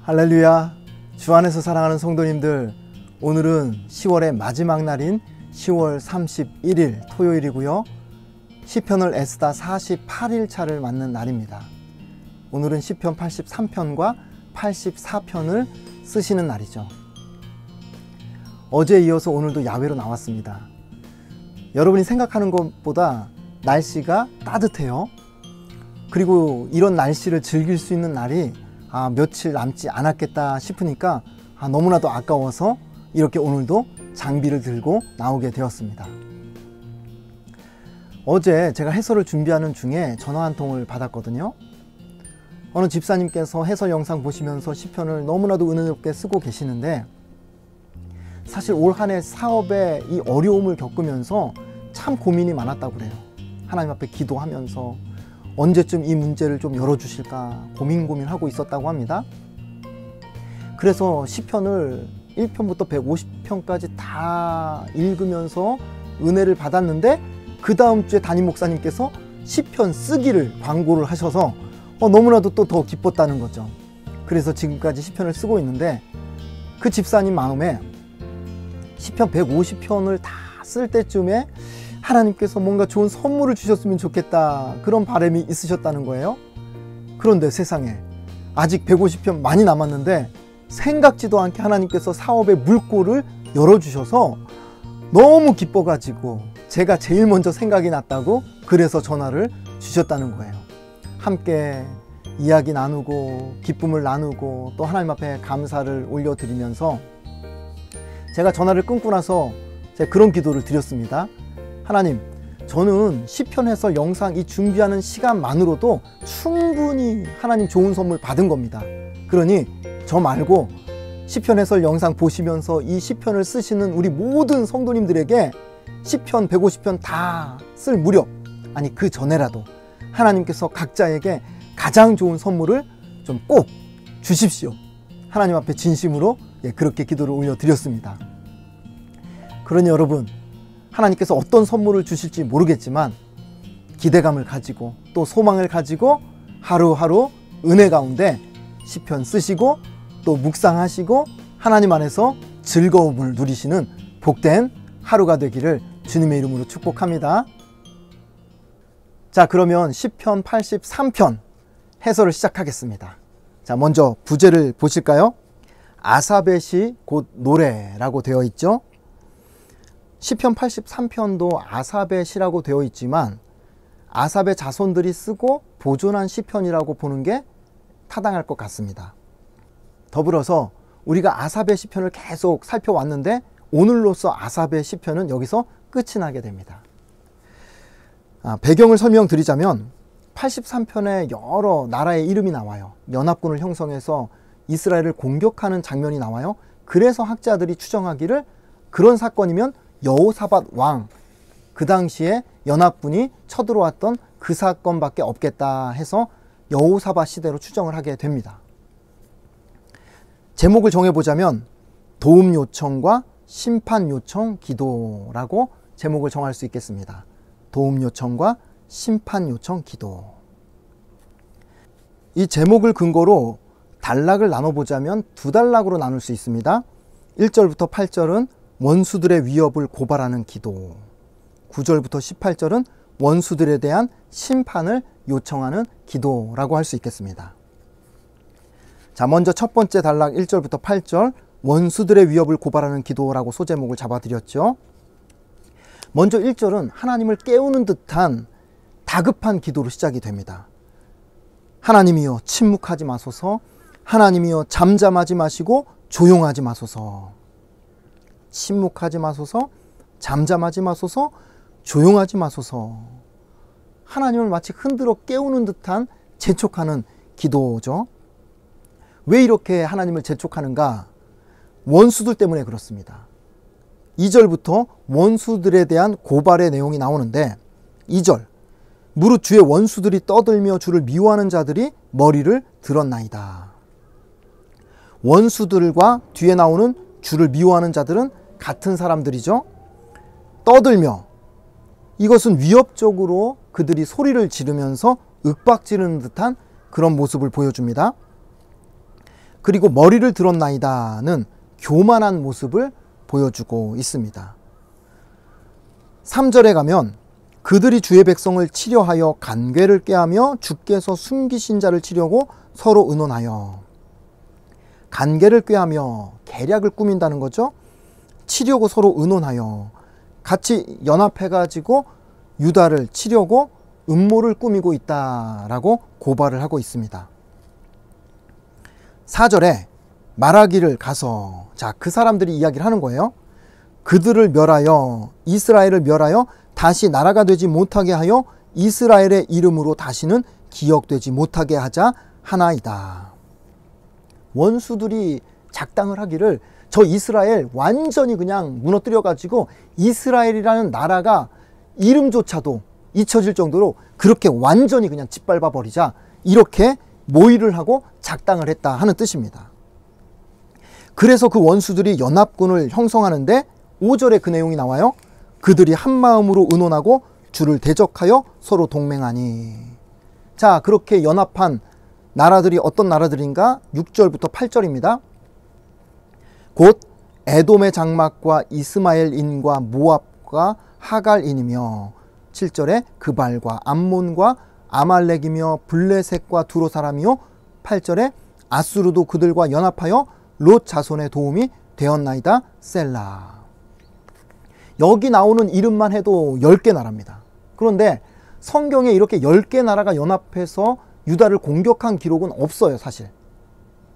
할렐루야. 주 안에서 사랑하는 성도님들, 오늘은 10월의 마지막 날인 10월 31일 토요일이고요. 시편을 애쓰다 48일 차를 맞는 날입니다. 오늘은 시편 83편과 84편을 쓰시는 날이죠. 어제에 이어서 오늘도 야외로 나왔습니다. 여러분이 생각하는 것보다 날씨가 따뜻해요. 그리고 이런 날씨를 즐길 수 있는 날이 며칠 남지 않았겠다 싶으니까 너무나도 아까워서 이렇게 오늘도 장비를 들고 나오게 되었습니다. 어제 제가 해설을 준비하는 중에 전화 한 통을 받았거든요. 어느 집사님께서 해설 영상 보시면서 시편을 너무나도 은혜롭게 쓰고 계시는데, 사실 올 한 해 사업에 이 어려움을 겪으면서 참 고민이 많았다고 그래요. 하나님 앞에 기도하면서 언제쯤 이 문제를 좀 열어주실까 고민하고 있었다고 합니다. 그래서 시편을 1편부터 150편까지 다 읽으면서 은혜를 받았는데, 그 다음 주에 담임 목사님께서 시편 쓰기를 광고를 하셔서 너무나도 또 더 기뻤다는 거죠. 그래서 지금까지 시편을 쓰고 있는데, 그 집사님 마음에 시편 150편을 다 쓸 때쯤에 하나님께서 뭔가 좋은 선물을 주셨으면 좋겠다, 그런 바람이 있으셨다는 거예요. 그런데 세상에 아직 150편 많이 남았는데 생각지도 않게 하나님께서 사업의 물꼬를 열어주셔서 너무 기뻐가지고 제가 제일 먼저 생각이 났다고 그래서 전화를 주셨다는 거예요. 함께 이야기 나누고 기쁨을 나누고 또 하나님 앞에 감사를 올려드리면서 제가 전화를 끊고 나서 제가 그런 기도를 드렸습니다. 하나님, 저는 시편 해설 영상 이 준비하는 시간만으로도 충분히 하나님 좋은 선물 받은 겁니다. 그러니 저 말고 시편 해설 영상 보시면서 이 시편을 쓰시는 우리 모든 성도님들에게 시편 150편 다 쓸 무렵, 아니 그 전에라도 하나님께서 각자에게 가장 좋은 선물을 좀 꼭 주십시오. 하나님 앞에 진심으로 그렇게 기도를 올려드렸습니다. 그러니 여러분, 하나님께서 어떤 선물을 주실지 모르겠지만 기대감을 가지고 또 소망을 가지고 하루하루 은혜 가운데 시편 쓰시고 또 묵상하시고 하나님 안에서 즐거움을 누리시는 복된 하루가 되기를 주님의 이름으로 축복합니다. 자, 그러면 시편 83편 해설을 시작하겠습니다. 자, 먼저 부제를 보실까요? 아삽의 시 곧 노래라고 되어 있죠. 시편 83편도 아삽의 시라고 되어 있지만 아삽의 자손들이 쓰고 보존한 시편이라고 보는 게 타당할 것 같습니다. 더불어서 우리가 아삽의 시편을 계속 살펴왔는데 오늘로써 아삽의 시편은 여기서 끝이 나게 됩니다. 배경을 설명드리자면 83편에 여러 나라의 이름이 나와요. 연합군을 형성해서 이스라엘을 공격하는 장면이 나와요. 그래서 학자들이 추정하기를 그런 사건이면 여호사밧 왕, 그 당시에 연합군이 쳐들어왔던 그 사건밖에 없겠다 해서 여호사밧 시대로 추정을 하게 됩니다. 제목을 정해보자면 도움 요청과 심판 요청 기도라고 제목을 정할 수 있겠습니다. 도움 요청과 심판 요청 기도. 이 제목을 근거로 단락을 나눠보자면 두 단락으로 나눌 수 있습니다. 1절부터 8절은 원수들의 위협을 고발하는 기도, 9절부터 18절은 원수들에 대한 심판을 요청하는 기도라고 할 수 있겠습니다. 자, 먼저 첫 번째 단락 1절부터 8절 원수들의 위협을 고발하는 기도라고 소제목을 잡아드렸죠. 먼저 1절은 하나님을 깨우는 듯한 다급한 기도로 시작이 됩니다. 하나님이여 침묵하지 마소서, 하나님이여 잠잠하지 마시고 조용하지 마소서. 침묵하지 마소서, 잠잠하지 마소서, 조용하지 마소서. 하나님을 마치 흔들어 깨우는 듯한 재촉하는 기도죠. 왜 이렇게 하나님을 재촉하는가? 원수들 때문에 그렇습니다. 2절부터 원수들에 대한 고발의 내용이 나오는데 2절, 무릇 주의 원수들이 떠들며 주를 미워하는 자들이 머리를 들었나이다. 원수들과 뒤에 나오는 주를 미워하는 자들은 같은 사람들이죠. 떠들며, 이것은 위협적으로 그들이 소리를 지르면서 윽박지르는 듯한 그런 모습을 보여줍니다. 그리고 머리를 들었나이다는 교만한 모습을 보여주고 있습니다. 3절에 가면 그들이 주의 백성을 치려하여 간궤를 꾀하며 주께서 숨기신 자를 치려고 서로 의논하여. 간궤를 꾀하며 계략을 꾸민다는 거죠. 치려고 서로 의논하여 같이 연합해가지고 유다를 치려고 음모를 꾸미고 있다라고 고발을 하고 있습니다. 4절에 말하기를 가서, 자, 그 사람들이 이야기를 하는 거예요. 그들을 멸하여, 이스라엘을 멸하여 다시 나라가 되지 못하게 하여 이스라엘의 이름으로 다시는 기억되지 못하게 하자 하나이다. 원수들이 작당을 하기를 저 이스라엘 완전히 그냥 무너뜨려 가지고 이스라엘이라는 나라가 이름조차도 잊혀질 정도로 그렇게 완전히 그냥 짓밟아 버리자, 이렇게 모의를 하고 작당을 했다 하는 뜻입니다. 그래서 그 원수들이 연합군을 형성하는데 5절에 그 내용이 나와요. 그들이 한마음으로 의논하고 주를 대적하여 서로 동맹하니. 자, 그렇게 연합한 나라들이 어떤 나라들인가? 6절부터 8절입니다. 곧 에돔의 장막과 이스마엘인과 모압과 하갈인이며, 7절에 그발과 암몬과 아말렉이며 블레셋과 두로 사람이요, 8절에 아수르도 그들과 연합하여 롯 자손의 도움이 되었나이다 셀라. 여기 나오는 이름만 해도 10개 나라입니다. 그런데 성경에 이렇게 10개 나라가 연합해서 유다를 공격한 기록은 없어요, 사실.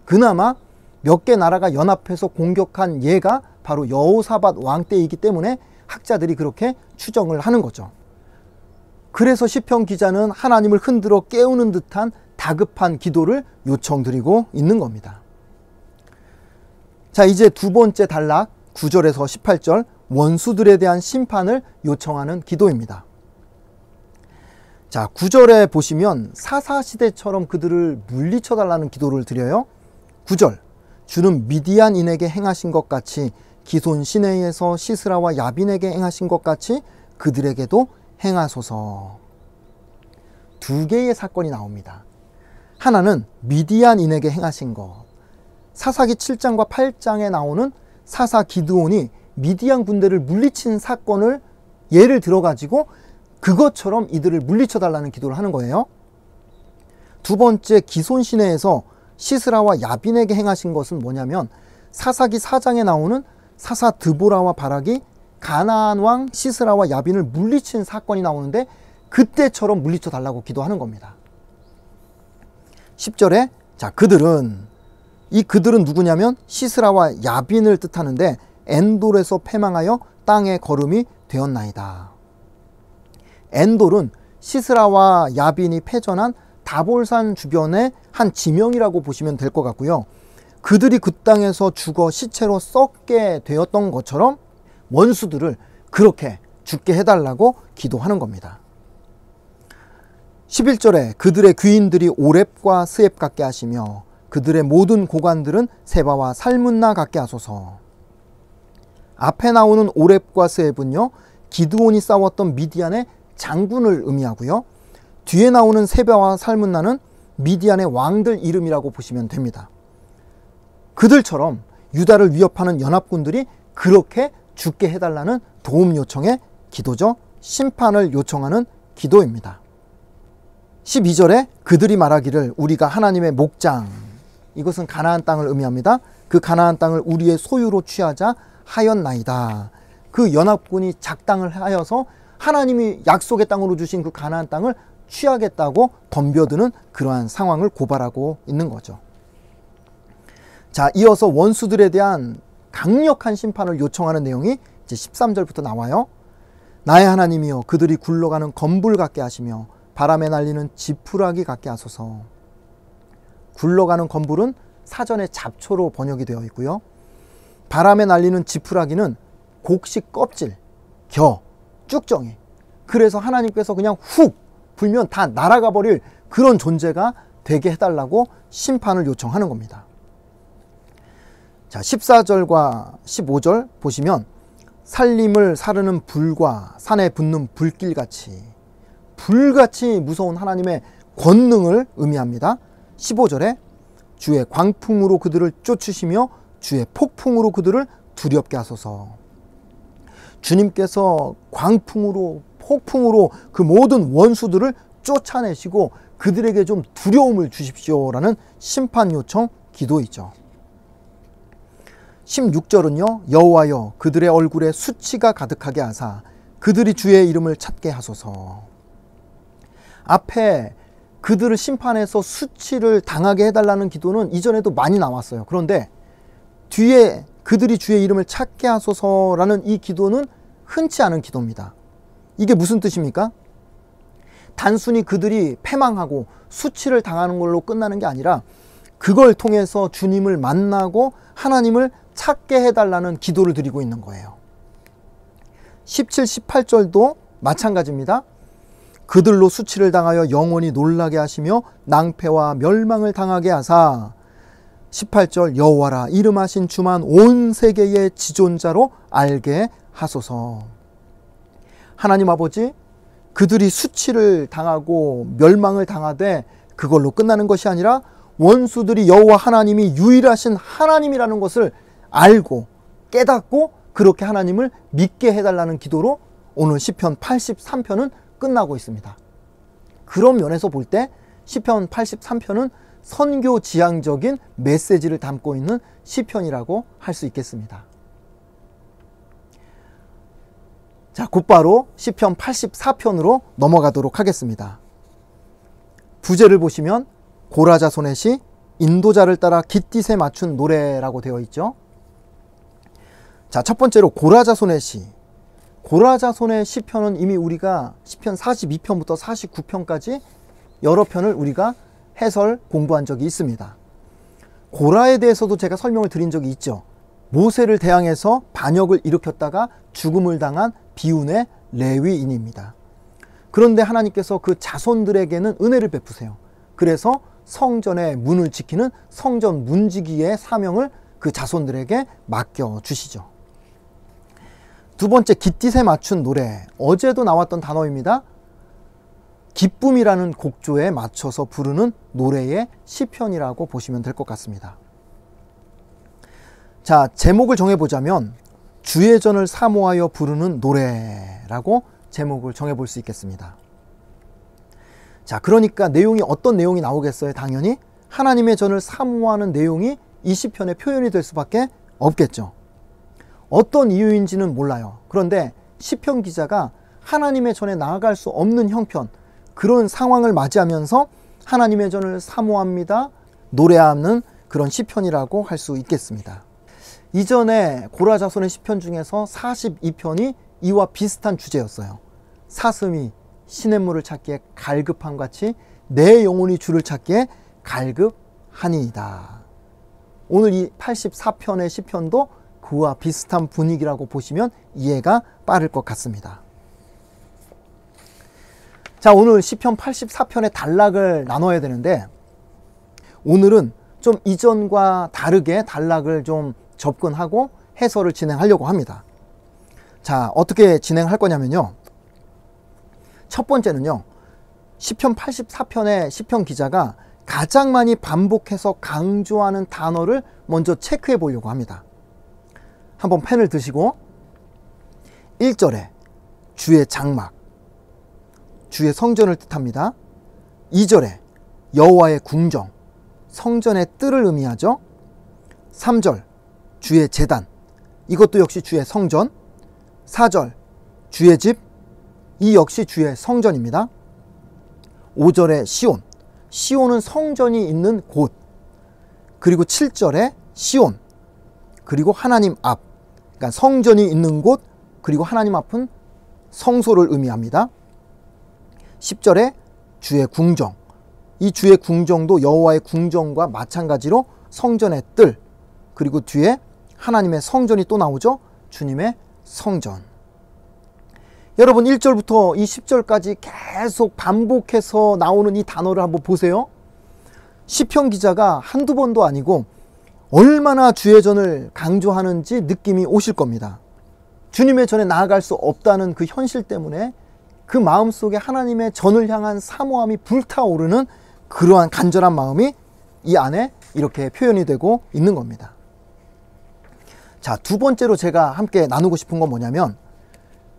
그나마 몇 개 나라가 연합해서 공격한 예가 바로 여호사밧 왕 때이기 때문에 학자들이 그렇게 추정을 하는 거죠. 그래서 시편 기자는 하나님을 흔들어 깨우는 듯한 다급한 기도를 요청드리고 있는 겁니다. 자, 이제 두 번째 단락 9절에서 18절, 원수들에 대한 심판을 요청하는 기도입니다. 자, 9절에 보시면 사사시대처럼 그들을 물리쳐달라는 기도를 드려요. 9절, 주는 미디안인에게 행하신 것 같이 기손 시내에서 시스라와 야빈에게 행하신 것 같이 그들에게도 행하소서. 두 개의 사건이 나옵니다. 하나는 미디안인에게 행하신 것. 사사기 7장과 8장에 나오는 사사 기드온이 미디안 군대를 물리친 사건을 예를 들어가지고 그것처럼 이들을 물리쳐달라는 기도를 하는 거예요. 두 번째, 기손 시내에서 시스라와 야빈에게 행하신 것은 뭐냐면 사사기 4장에 나오는 사사 드보라와 바락이 가나안 왕 시스라와 야빈을 물리친 사건이 나오는데 그때처럼 물리쳐달라고 기도하는 겁니다. 10절에 자, 그들은 누구냐면 시스라와 야빈을 뜻하는데 엔돌에서 패망하여 땅에 거름이 되었나이다. 엔돌은 시스라와 야빈이 패전한 다볼산 주변의 한 지명이라고 보시면 될 것 같고요. 그들이 그 땅에서 죽어 시체로 썩게 되었던 것처럼 원수들을 그렇게 죽게 해달라고 기도하는 겁니다. 11절에 그들의 귀인들이 오렙과 스앱 같게 하시며 그들의 모든 고관들은 세바와 살문나 같게 하소서. 앞에 나오는 오렙과 스앱은요, 기드온이 싸웠던 미디안의 장군을 의미하고요. 뒤에 나오는 세바와 살문나는 미디안의 왕들 이름이라고 보시면 됩니다. 그들처럼 유다를 위협하는 연합군들이 그렇게 죽게 해달라는 도움 요청의 기도죠. 심판을 요청하는 기도입니다. 12절에 그들이 말하기를 우리가 하나님의 목장, 이것은 가나안 땅을 의미합니다. 그 가나안 땅을 우리의 소유로 취하자 하였나이다. 그 연합군이 작당을 하여서 하나님이 약속의 땅으로 주신 그 가나안 땅을 취하겠다고 덤벼드는 그러한 상황을 고발하고 있는 거죠. 자, 이어서 원수들에 대한 강력한 심판을 요청하는 내용이 이제 13절부터 나와요. 나의 하나님이여 그들이 굴러가는 건불 같게 하시며 바람에 날리는 지푸라기 같게 하소서. 굴러가는 건불은 사전에 잡초로 번역이 되어 있고요. 바람에 날리는 지푸라기는 곡식 껍질, 겨, 쭉정이. 그래서 하나님께서 그냥 훅 불면 다 날아가 버릴 그런 존재가 되게 해달라고 심판을 요청하는 겁니다. 자, 14절과 15절 보시면 살림을 사르는 불과 산에 붙는 불길같이, 불같이 무서운 하나님의 권능을 의미합니다. 15절에 주의 광풍으로 그들을 쫓으시며 주의 폭풍으로 그들을 두렵게 하소서. 주님께서 광풍으로 폭풍으로 그 모든 원수들을 쫓아내시고 그들에게 좀 두려움을 주십시오라는 심판 요청 기도이죠. 16절은요. 여호와여 그들의 얼굴에 수치가 가득하게 하사 그들이 주의 이름을 찾게 하소서. 앞에 그들을 심판해서 수치를 당하게 해달라는 기도는 이전에도 많이 나왔어요. 그런데 뒤에 그들이 주의 이름을 찾게 하소서라는 이 기도는 흔치 않은 기도입니다. 이게 무슨 뜻입니까? 단순히 그들이 패망하고 수치를 당하는 걸로 끝나는 게 아니라 그걸 통해서 주님을 만나고 하나님을 찾게 해달라는 기도를 드리고 있는 거예요. 17, 18절도 마찬가지입니다. 그들로 수치를 당하여 영원히 놀라게 하시며 낭패와 멸망을 당하게 하사 18절 여호와라 이름하신 주만 온 세계의 지존자로 알게 하소서. 하나님 아버지, 그들이 수치를 당하고 멸망을 당하되 그걸로 끝나는 것이 아니라 원수들이 여호와 하나님이 유일하신 하나님이라는 것을 알고 깨닫고 그렇게 하나님을 믿게 해달라는 기도로 오늘 시편 83편은 끝나고 있습니다. 그런 면에서 볼 때 시편 83편은 선교 지향적인 메시지를 담고 있는 시편이라고 할 수 있겠습니다. 자, 곧바로 시편 84편으로 넘어가도록 하겠습니다. 부제를 보시면 고라자손의 시 인도자를 따라 깃딧에 맞춘 노래라고 되어 있죠. 자, 첫 번째로 고라자손의 시. 고라자손의 시편은 이미 우리가 시편 42편부터 49편까지 여러 편을 우리가 해설 공부한 적이 있습니다. 고라에 대해서도 제가 설명을 드린 적이 있죠. 모세를 대항해서 반역을 일으켰다가 죽음을 당한 비운의 레위인입니다. 그런데 하나님께서 그 자손들에게는 은혜를 베푸세요. 그래서 성전의 문을 지키는 성전 문지기의 사명을 그 자손들에게 맡겨주시죠. 두 번째, 깃딧에 맞춘 노래. 어제도 나왔던 단어입니다. 기쁨이라는 곡조에 맞춰서 부르는 노래의 시편이라고 보시면 될 것 같습니다. 자, 제목을 정해보자면 주의 전을 사모하여 부르는 노래라고 제목을 정해볼 수 있겠습니다. 자, 그러니까 내용이 어떤 내용이 나오겠어요? 당연히 하나님의 전을 사모하는 내용이 이 시편의 표현이 될 수밖에 없겠죠. 어떤 이유인지는 몰라요. 그런데 시편 기자가 하나님의 전에 나아갈 수 없는 형편, 그런 상황을 맞이하면서 하나님의 전을 사모합니다, 노래하는 그런 시편이라고 할 수 있겠습니다. 이전에 고라자손의 시편 중에서 42편이 이와 비슷한 주제였어요. 사슴이 시냇물을 찾기에 갈급함 같이 내 영혼이 주를 찾기에 갈급하니이다. 오늘 이 84편의 시편도 그와 비슷한 분위기라고 보시면 이해가 빠를 것 같습니다. 자, 오늘 시편 84편의 단락을 나눠야 되는데 오늘은 좀 이전과 다르게 단락을 좀 접근하고 해설을 진행하려고 합니다. 자, 어떻게 진행할 거냐면요. 첫 번째는요. 시편 84편의 시편 기자가 가장 많이 반복해서 강조하는 단어를 먼저 체크해 보려고 합니다. 한번 펜을 드시고 1절에 주의 장막, 주의 성전을 뜻합니다. 2절에 여호와의 궁정, 성전의 뜰을 의미하죠. 3절 주의 제단, 이것도 역시 주의 성전. 4절 주의 집, 이 역시 주의 성전입니다. 5절에 시온, 시온은 성전이 있는 곳. 그리고 7절에 시온, 그리고 하나님 앞, 그러니까 성전이 있는 곳, 그리고 하나님 앞은 성소를 의미합니다. 10절에 주의 궁정, 이 주의 궁정도 여호와의 궁정과 마찬가지로 성전의 뜰, 그리고 뒤에 하나님의 성전이 또 나오죠. 주님의 성전. 여러분 1절부터 이 10절까지 계속 반복해서 나오는 이 단어를 한번 보세요. 시편 기자가 한두 번도 아니고 얼마나 주의 전을 강조하는지 느낌이 오실 겁니다. 주님의 전에 나아갈 수 없다는 그 현실 때문에 그 마음속에 하나님의 전을 향한 사모함이 불타오르는 그러한 간절한 마음이 이 안에 이렇게 표현이 되고 있는 겁니다. 자, 두 번째로 제가 함께 나누고 싶은 건 뭐냐면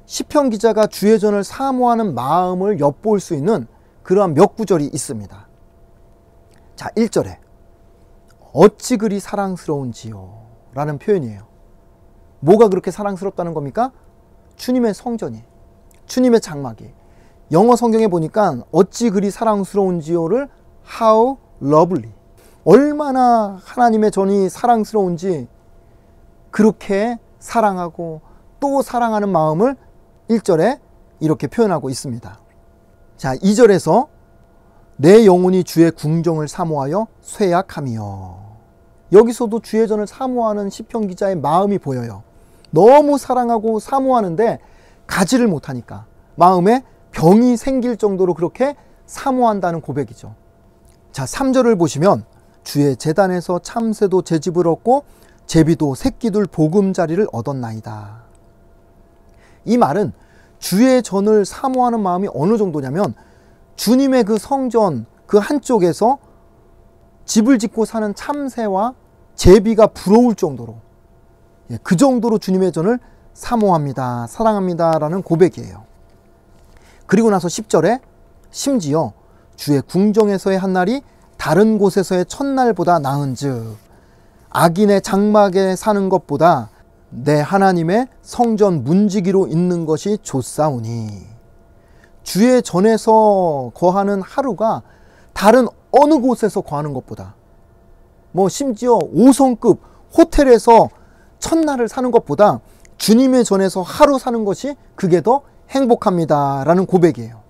시편 기자가 주의 전을 사모하는 마음을 엿볼 수 있는 그러한 몇 구절이 있습니다. 자, 1절에 어찌 그리 사랑스러운지요 라는 표현이에요. 뭐가 그렇게 사랑스럽다는 겁니까? 주님의 성전이, 주님의 장막이. 영어 성경에 보니까 어찌 그리 사랑스러운지요를 how lovely, 얼마나 하나님의 전이 사랑스러운지 그렇게 사랑하고 또 사랑하는 마음을 1절에 이렇게 표현하고 있습니다. 자, 2절에서 내 영혼이 주의 궁정을 사모하여 쇠약하며, 여기서도 주의 전을 사모하는 시편 기자의 마음이 보여요. 너무 사랑하고 사모하는데 가지를 못하니까 마음에 병이 생길 정도로 그렇게 사모한다는 고백이죠. 자, 3절을 보시면 주의 제단에서 참새도 제 집을 얻고 제비도 새끼들 보금자리를 얻었나이다. 이 말은 주의 전을 사모하는 마음이 어느 정도냐면 주님의 그 성전 그 한쪽에서 집을 짓고 사는 참새와 제비가 부러울 정도로, 그 정도로 주님의 전을 사모합니다, 사랑합니다 라는 고백이에요. 그리고 나서 10절에 심지어 주의 궁정에서의 한날이 다른 곳에서의 첫날보다 나은즉 악인의 장막에 사는 것보다 내 하나님의 성전 문지기로 있는 것이 좋사오니, 주의 전에서 거하는 하루가 다른 어느 곳에서 거하는 것보다, 뭐 심지어 5성급 호텔에서 첫날을 사는 것보다 주님의 전에서 하루 사는 것이 그게 더 행복합니다 라는 고백이에요.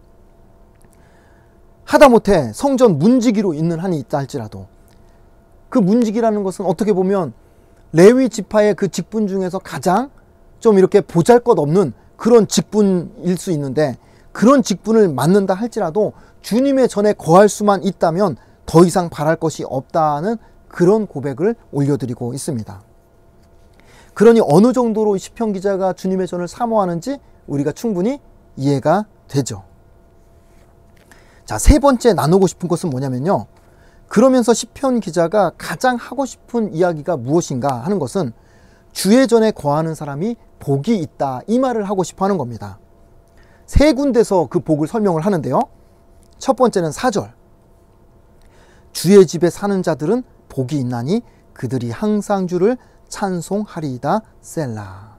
하다못해 성전 문지기로 있는 한이 있다 할지라도 그 문지기라는 것은 어떻게 보면 레위 지파의 그 직분 중에서 가장 좀 이렇게 보잘것없는 그런 직분일 수 있는데, 그런 직분을 맡는다 할지라도 주님의 전에 거할 수만 있다면 더 이상 바랄 것이 없다는 그런 고백을 올려드리고 있습니다. 그러니 어느 정도로 시편 기자가 주님의 전을 사모하는지 우리가 충분히 이해가 되죠. 자, 세 번째 나누고 싶은 것은 뭐냐면요, 그러면서 시편 기자가 가장 하고 싶은 이야기가 무엇인가 하는 것은 주의 전에 거하는 사람이 복이 있다, 이 말을 하고 싶어 하는 겁니다. 세 군데서 그 복을 설명을 하는데요, 첫 번째는 4절, 주의 집에 사는 자들은 복이 있나니 그들이 항상 주를 찬송하리이다 셀라.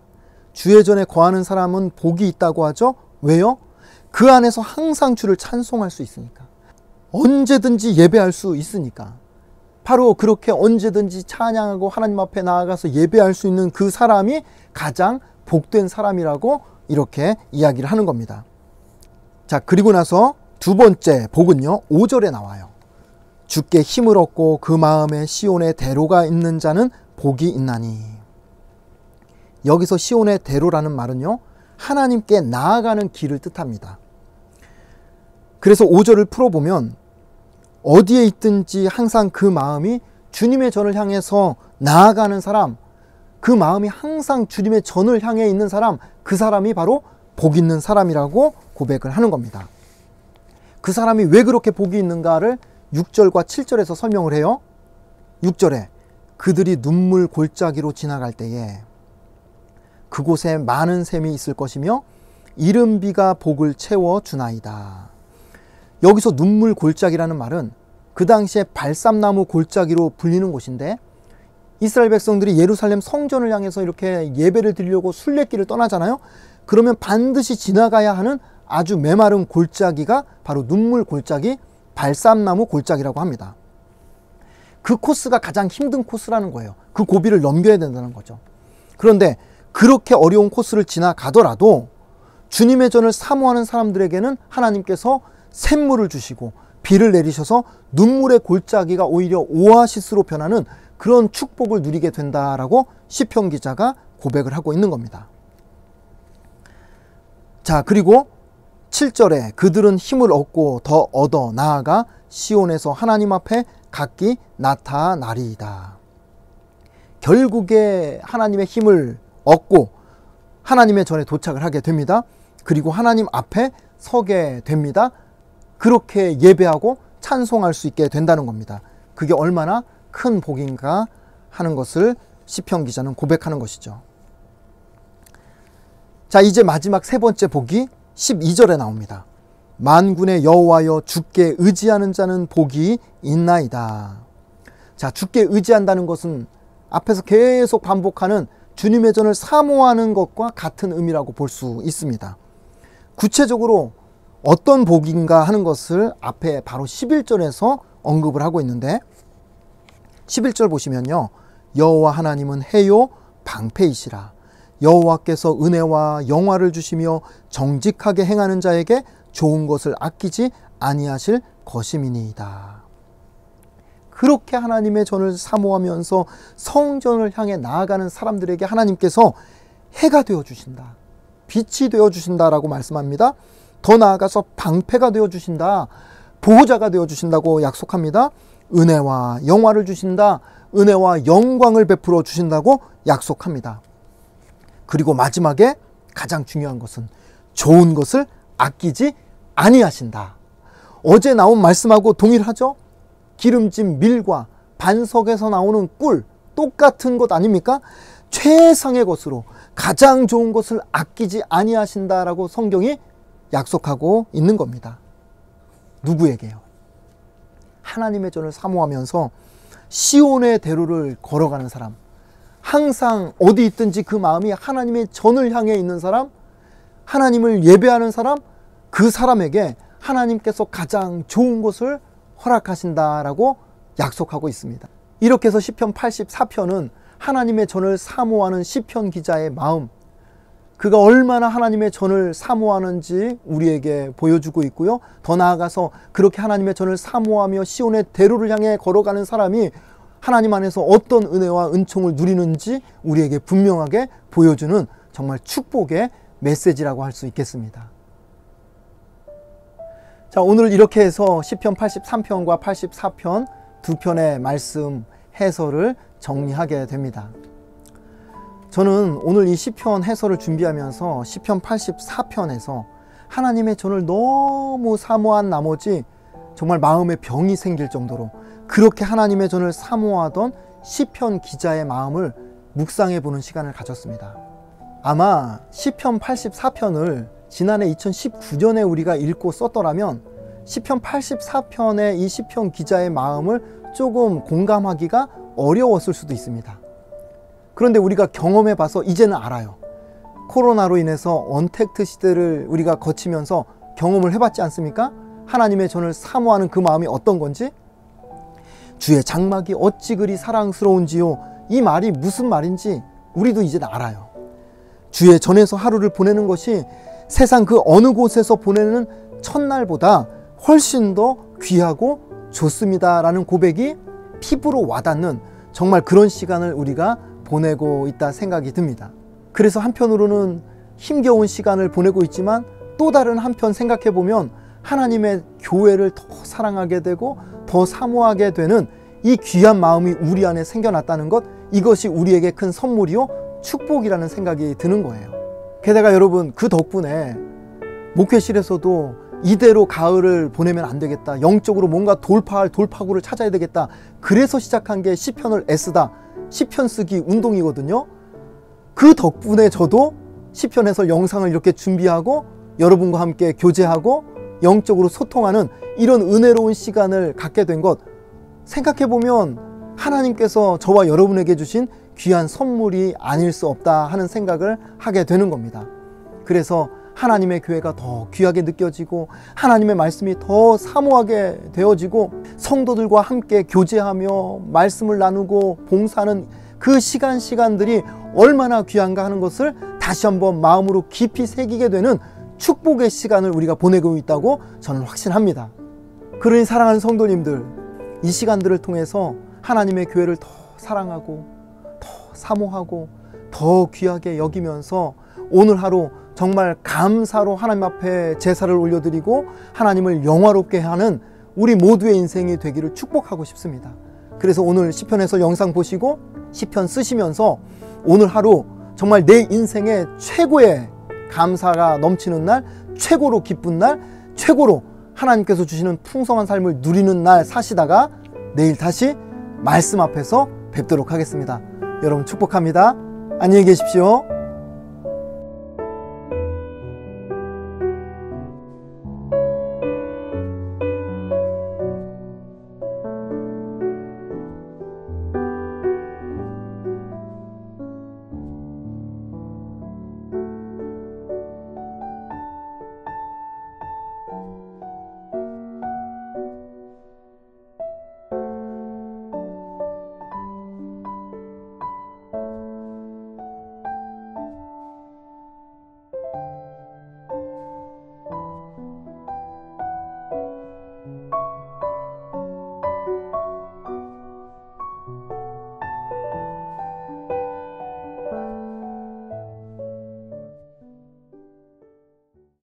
주의 전에 거하는 사람은 복이 있다고 하죠. 왜요? 그 안에서 항상 주를 찬송할 수 있으니까, 언제든지 예배할 수 있으니까. 바로 그렇게 언제든지 찬양하고 하나님 앞에 나아가서 예배할 수 있는 그 사람이 가장 복된 사람이라고 이렇게 이야기를 하는 겁니다. 자, 그리고 나서 두 번째 복은요, 5절에 나와요. 주께 힘을 얻고 그 마음에 시온의 대로가 있는 자는 복이 있나니. 여기서 시온의 대로라는 말은요, 하나님께 나아가는 길을 뜻합니다. 그래서 5절을 풀어보면 어디에 있든지 항상 그 마음이 주님의 전을 향해서 나아가는 사람, 그 마음이 항상 주님의 전을 향해 있는 사람, 그 사람이 바로 복 있는 사람이라고 고백을 하는 겁니다. 그 사람이 왜 그렇게 복이 있는가를 6절과 7절에서 설명을 해요. 6절에 그들이 눈물 골짜기로 지나갈 때에 그곳에 많은 샘이 있을 것이며 이른 비가 복을 채워주나이다. 여기서 눈물 골짜기라는 말은 그 당시에 발삼나무 골짜기로 불리는 곳인데, 이스라엘 백성들이 예루살렘 성전을 향해서 이렇게 예배를 드리려고 순례길을 떠나잖아요. 그러면 반드시 지나가야 하는 아주 메마른 골짜기가 바로 눈물 골짜기, 발삼나무 골짜기라고 합니다. 그 코스가 가장 힘든 코스라는 거예요. 그 고비를 넘겨야 된다는 거죠. 그런데 그렇게 어려운 코스를 지나가더라도 주님의 전을 사모하는 사람들에게는 하나님께서 샘물을 주시고 비를 내리셔서 눈물의 골짜기가 오히려 오아시스로 변하는 그런 축복을 누리게 된다라고 시편 기자가 고백을 하고 있는 겁니다. 자, 그리고 7절에 그들은 힘을 얻고 더 얻어 나아가 시온에서 하나님 앞에 각기 나타나리이다. 결국에 하나님의 힘을 얻고 하나님의 전에 도착을 하게 됩니다. 그리고 하나님 앞에 서게 됩니다. 그렇게 예배하고 찬송할 수 있게 된다는 겁니다. 그게 얼마나 큰 복인가 하는 것을 시편 기자는 고백하는 것이죠. 자, 이제 마지막 세 번째 복이 12절에 나옵니다. 만군의 여호와여 주께 의지하는 자는 복이 있나이다. 자, 주께 의지한다는 것은 앞에서 계속 반복하는 주님의 전을 사모하는 것과 같은 의미라고 볼 수 있습니다. 구체적으로 어떤 복인가 하는 것을 앞에 바로 11절에서 언급을 하고 있는데, 11절 보시면요, 여호와 하나님은 해요 방패이시라. 여호와께서 은혜와 영화를 주시며 정직하게 행하는 자에게 좋은 것을 아끼지 아니하실 것임이니이다. 그렇게 하나님의 전을 사모하면서 성전을 향해 나아가는 사람들에게 하나님께서 해가 되어주신다, 빛이 되어주신다라고 말씀합니다. 더 나아가서 방패가 되어주신다, 보호자가 되어주신다고 약속합니다. 은혜와 영화를 주신다, 은혜와 영광을 베풀어 주신다고 약속합니다. 그리고 마지막에 가장 중요한 것은 좋은 것을 아끼지 아니하신다. 어제 나온 말씀하고 동일하죠? 기름진 밀과 반석에서 나오는 꿀, 똑같은 것 아닙니까? 최상의 것으로 가장 좋은 것을 아끼지 아니하신다라고 성경이 약속하고 있는 겁니다. 누구에게요? 하나님의 전을 사모하면서 시온의 대로를 걸어가는 사람, 항상 어디 있든지 그 마음이 하나님의 전을 향해 있는 사람, 하나님을 예배하는 사람, 그 사람에게 하나님께서 가장 좋은 것을 허락하신다라고 약속하고 있습니다. 이렇게 해서 시편 84편은 하나님의 전을 사모하는 시편 기자의 마음, 그가 얼마나 하나님의 전을 사모하는지 우리에게 보여주고 있고요. 더 나아가서 그렇게 하나님의 전을 사모하며 시온의 대로를 향해 걸어가는 사람이 하나님 안에서 어떤 은혜와 은총을 누리는지 우리에게 분명하게 보여주는 정말 축복의 메시지라고 할 수 있겠습니다. 자, 오늘 이렇게 해서 시편 83편과 84편 두 편의 말씀 해설을 정리하게 됩니다. 저는 오늘 이 시편 해설을 준비하면서 시편 84편에서 하나님의 전을 너무 사모한 나머지 정말 마음에 병이 생길 정도로 그렇게 하나님의 전을 사모하던 시편 기자의 마음을 묵상해 보는 시간을 가졌습니다. 아마 시편 84편을 지난해 2019년에 우리가 읽고 썼더라면 시편 84편의 이 시편 기자의 마음을 조금 공감하기가 어려웠을 수도 있습니다. 그런데 우리가 경험해 봐서 이제는 알아요. 코로나로 인해서 언택트 시대를 우리가 거치면서 경험을 해봤지 않습니까? 하나님의 전을 사모하는 그 마음이 어떤 건지, 주의 장막이 어찌 그리 사랑스러운지요, 이 말이 무슨 말인지 우리도 이제는 알아요. 주의 전에서 하루를 보내는 것이 세상 그 어느 곳에서 보내는 첫날보다 훨씬 더 귀하고 좋습니다 라는 고백이 피부로 와닿는 정말 그런 시간을 우리가 보내고 있다 생각이 듭니다. 그래서 한편으로는 힘겨운 시간을 보내고 있지만 또 다른 한편 생각해 보면 하나님의 교회를 더 사랑하게 되고 더 사모하게 되는 이 귀한 마음이 우리 안에 생겨났다는 것, 이것이 우리에게 큰 선물이요 축복이라는 생각이 드는 거예요. 게다가 여러분, 그 덕분에 목회실에서도 이대로 가을을 보내면 안 되겠다, 영적으로 뭔가 돌파할 돌파구를 찾아야 되겠다, 그래서 시작한 게 시편을 애쓰다, 시편 쓰기 운동이거든요. 그 덕분에 저도 시편에서 영상을 이렇게 준비하고 여러분과 함께 교제하고 영적으로 소통하는 이런 은혜로운 시간을 갖게 된 것, 생각해보면 하나님께서 저와 여러분에게 주신 귀한 선물이 아닐 수 없다 하는 생각을 하게 되는 겁니다. 그래서 하나님의 교회가 더 귀하게 느껴지고 하나님의 말씀이 더 사모하게 되어지고 성도들과 함께 교제하며 말씀을 나누고 봉사하는 그 시간들이 얼마나 귀한가 하는 것을 다시 한번 마음으로 깊이 새기게 되는 축복의 시간을 우리가 보내고 있다고 저는 확신합니다. 그러니 사랑하는 성도님들, 이 시간들을 통해서 하나님의 교회를 더 사랑하고 더 사모하고 더 귀하게 여기면서 오늘 하루 정말 감사로 하나님 앞에 제사를 올려드리고 하나님을 영화롭게 하는 우리 모두의 인생이 되기를 축복하고 싶습니다. 그래서 오늘 시편에서 영상 보시고 시편 쓰시면서 오늘 하루 정말 내 인생의 최고의 감사가 넘치는 날, 최고로 기쁜 날, 최고로 하나님께서 주시는 풍성한 삶을 누리는 날 사시다가 내일 다시 말씀 앞에서 뵙도록 하겠습니다. 여러분 축복합니다. 안녕히 계십시오.